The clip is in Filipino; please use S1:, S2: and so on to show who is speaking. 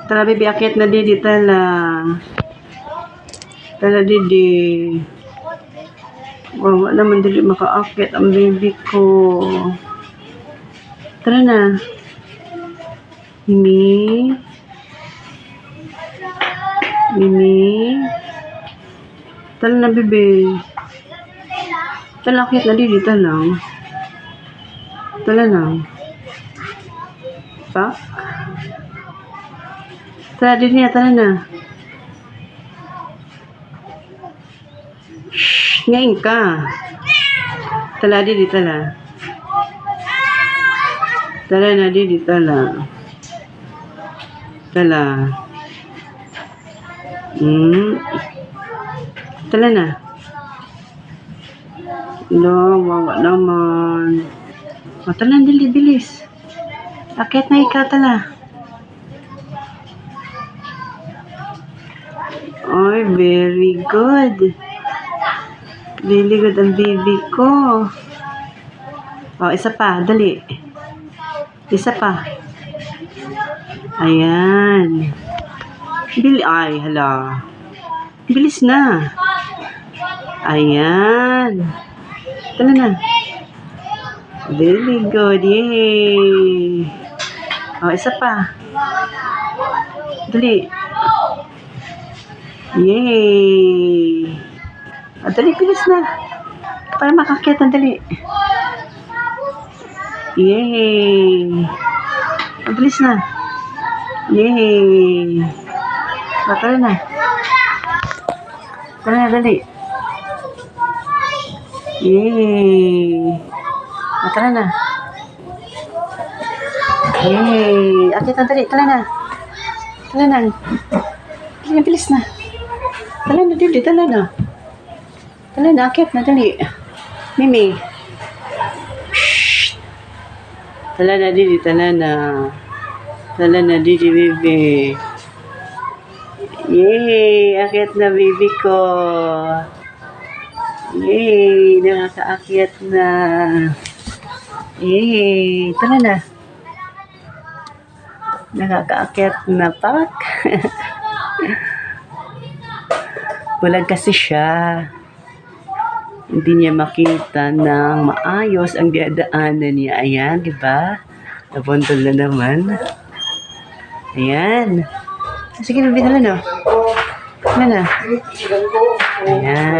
S1: Tara, baby, akyat na didi, tala. Tala, didi. Wala naman dili makaakyat ang baby ko. Tara na. Mimi. Mimi. Tala na, baby. Tala, akyat na didi, tala. Tala na. Pak. Tala, didi na, tala na. Shhh, ngayon ka. Tala, didi, tala. Tala na, didi, tala. Tala. Tala na. No, wawa naman. O, tala, dili, bilis. Akyat na ikaw, tala. Ay, very good. Really good ang baby ko. O, isa pa, dali. Isa pa. Ayan. Ay, hala. Bilis na. Ayan. Tala na. Very good. Yay. O, isa pa. Dali. Yay. O, dali, bilis na. Para makakyat na, dali. Yay. O, bilis na. Yay. O, tala na. Tala na, dali. Yay. O, tala na. Yay. Akyat na, dali. Tala na. Tala na. Tala na, bilis na. Tala na, dali. Tala na. Tala na, akyat na, dali. Mimi. Shhh. Tala na, dali. Tala na. Tala na, didi, baby. Yay! Akyat na, baby ko. Yay! Nakakaakyat na. Yay! Tala na. Nakakaakyat na, pak. Bulag kasi siya. Hindi niya makita ng maayos ang diadaanan niya. Ayan, di ba? Nabundol na naman. Ayan. Sige, baby, tala na. Tala na. Ayan.